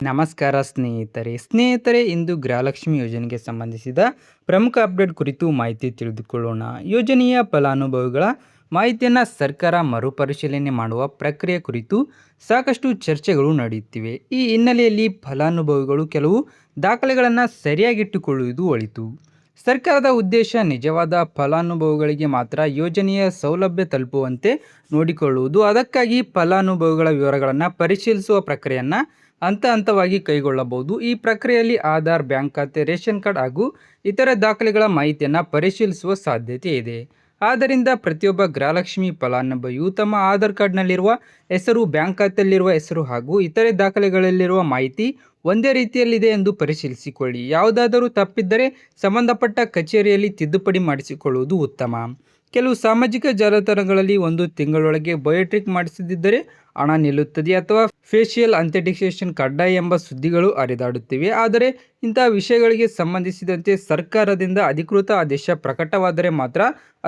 ನಮಸ್ಕಾರ ಸ್ನೇಹಿತರೆ ಇಂದು ಗೃಹಲಕ್ಷ್ಮಿ ಯೋಜನೆಗೆ ಸಂಬಂಧಿಸಿದ ಪ್ರಮುಖ ಅಪ್ಡೇಟ್ ಕುರಿತು ಮಾಹಿತಿ ತಿಳಿದುಕೊಳ್ಳೋಣ. ಯೋಜನೆಯ ಫಲಾನುಭವಿಗಳ ಮಾಹಿತಿಯನ್ನು ಸರ್ಕಾರ ಮರುಪರಿಶೀಲನೆ ಮಾಡುವ ಪ್ರಕ್ರಿಯೆ ಕುರಿತು ಸಾಕಷ್ಟು ಚರ್ಚೆಗಳು ನಡೆಯುತ್ತಿವೆ. ಈ ಹಿನ್ನೆಲೆಯಲ್ಲಿ ಫಲಾನುಭವಿಗಳು ಕೆಲವು ದಾಖಲೆಗಳನ್ನು ಸರಿಯಾಗಿಟ್ಟುಕೊಳ್ಳುವುದು ಒಳಿತು. ಸರ್ಕಾರದ ಉದ್ದೇಶ ನಿಜವಾದ ಫಲಾನುಭವಿಗಳಿಗೆ ಮಾತ್ರ ಯೋಜನೆಯ ಸೌಲಭ್ಯ ತಲುಪುವಂತೆ ನೋಡಿಕೊಳ್ಳುವುದು. ಅದಕ್ಕಾಗಿ ಫಲಾನುಭವಿಗಳ ವಿವರಗಳನ್ನು ಪರಿಶೀಲಿಸುವ ಪ್ರಕ್ರಿಯೆಯನ್ನು ಹಂತವಾಗಿ ಕೈಗೊಳ್ಳಬಹುದು. ಈ ಪ್ರಕ್ರಿಯೆಯಲ್ಲಿ ಆಧಾರ್, ಬ್ಯಾಂಕ್ ಖಾತೆ, ರೇಷನ್ ಕಾರ್ಡ್ ಹಾಗೂ ಇತರ ದಾಖಲೆಗಳ ಮಾಹಿತಿಯನ್ನು ಪರಿಶೀಲಿಸುವ ಸಾಧ್ಯತೆ ಇದೆ. ಆದ್ದರಿಂದ ಪ್ರತಿಯೊಬ್ಬ ಗೃಹಲಕ್ಷ್ಮಿ ಫಲಾನುಭವಿಯು ತಮ್ಮ ಆಧಾರ್ ಕಾರ್ಡ್ನಲ್ಲಿರುವ ಹೆಸರು, ಬ್ಯಾಂಕ್ ಖಾತೆಯಲ್ಲಿರುವ ಹೆಸರು ಹಾಗೂ ಇತರೆ ದಾಖಲೆಗಳಲ್ಲಿರುವ ಮಾಹಿತಿ ಒಂದೇ ರೀತಿಯಲ್ಲಿದೆ ಎಂದು ಪರಿಶೀಲಿಸಿಕೊಳ್ಳಿ. ಯಾವುದಾದರೂ ತಪ್ಪಿದ್ದರೆ ಸಂಬಂಧಪಟ್ಟ ಕಚೇರಿಯಲ್ಲಿ ತಿದ್ದುಪಡಿ ಮಾಡಿಸಿಕೊಳ್ಳುವುದು ಉತ್ತಮ. ಕೆಲವು ಸಾಮಾಜಿಕ ಜಾಲತಾಣಗಳಲ್ಲಿ 1 ತಿಂಗಳೊಳಗೆ ಬಯೋಮೆಟ್ರಿಕ್ ಮಾಡಿಸದಿದ್ದರೆ ಹಣ ನಿಲ್ಲುತ್ತದೆ ಅಥವಾ ಫೇಶಿಯಲ್ ಅಥೆಂಟಿಕೇಷನ್ ಕಡ್ಡಾಯ ಎಂಬ ಸುದ್ದಿಗಳು ಹರಿದಾಡುತ್ತಿವೆ. ಆದರೆ ಇಂತಹ ವಿಷಯಗಳಿಗೆ ಸಂಬಂಧಿಸಿದಂತೆ ಸರ್ಕಾರದಿಂದ ಅಧಿಕೃತ ಆದೇಶ ಪ್ರಕಟವಾದರೆ ಮಾತ್ರ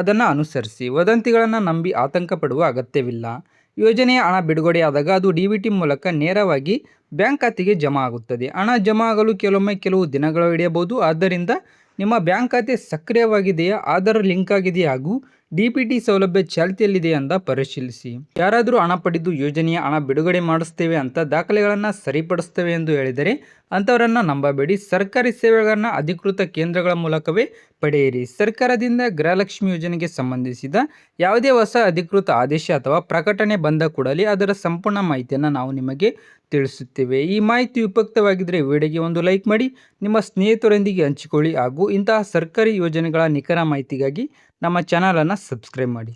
ಅದನ್ನು ಅನುಸರಿಸಿ. ವದಂತಿಗಳನ್ನು ನಂಬಿ ಆತಂಕ ಪಡುವ ಅಗತ್ಯವಿಲ್ಲ. ಯೋಜನೆಯ ಹಣ ಬಿಡುಗಡೆಯಾದಾಗ ಅದು DBT ಮೂಲಕ ನೇರವಾಗಿ ಬ್ಯಾಂಕ್ ಖಾತೆಗೆ ಜಮಾ ಆಗುತ್ತದೆ. ಹಣ ಜಮಾ ಆಗಲು ಕೆಲವು ದಿನಗಳು ಹಿಡಿಯಬಹುದು. ಆದ್ದರಿಂದ ನಿಮ್ಮ ಬ್ಯಾಂಕ್ ಖಾತೆ ಸಕ್ರಿಯವಾಗಿದೆಯಾ, ಆಧಾರ್ ಲಿಂಕ್ ಆಗಿದೆಯಾ ಹಾಗೂ DBT ಸೌಲಭ್ಯ ಚಾಲ್ತಿಯಲ್ಲಿದೆಯಾ ಅಂತ ಪರಿಶೀಲಿಸಿ. ಯಾರಾದರೂ ಹಣ ಪಡೆದು ಯೋಜನೆಯ ಹಣ ಬಿಡುಗಡೆ ಮಾಡಿಸ್ತೇವೆ ಅಂತ ದಾಖಲೆಗಳನ್ನು ಸರಿಪಡಿಸ್ತೇವೆ ಎಂದು ಹೇಳಿದರೆ ಅಂಥವರನ್ನು ನಂಬಬೇಡಿ. ಸರ್ಕಾರಿ ಸೇವೆಗಳನ್ನು ಅಧಿಕೃತ ಕೇಂದ್ರಗಳ ಮೂಲಕವೇ ಪಡೆಯಿರಿ. ಸರ್ಕಾರದಿಂದ ಗೃಹಲಕ್ಷ್ಮಿ ಯೋಜನೆಗೆ ಸಂಬಂಧಿಸಿದ ಯಾವುದೇ ಹೊಸ ಅಧಿಕೃತ ಆದೇಶ ಅಥವಾ ಪ್ರಕಟಣೆ ಬಂದ ಕೂಡಲೇ ಅದರ ಸಂಪೂರ್ಣ ಮಾಹಿತಿಯನ್ನು ನಾವು ನಿಮಗೆ ತಿಳಿಸುತ್ತೇವೆ. ಈ ಮಾಹಿತಿ ಉಪಯುಕ್ತವಾಗಿದ್ದರೆ ವಿಡಿಯೋಗೆ ಒಂದು ಲೈಕ್ ಮಾಡಿ, ನಿಮ್ಮ ಸ್ನೇಹಿತರೊಂದಿಗೆ ಹಂಚಿಕೊಳ್ಳಿ ಹಾಗೂ ಇಂತಹ ಸರ್ಕಾರಿ ಯೋಜನೆಗಳ ನಿಖರ ಮಾಹಿತಿಗಾಗಿ ನಮ್ಮ ಚಾನಲನ್ನು ಸಬ್ಸ್ಕ್ರೈಬ್ ಮಾಡಿ.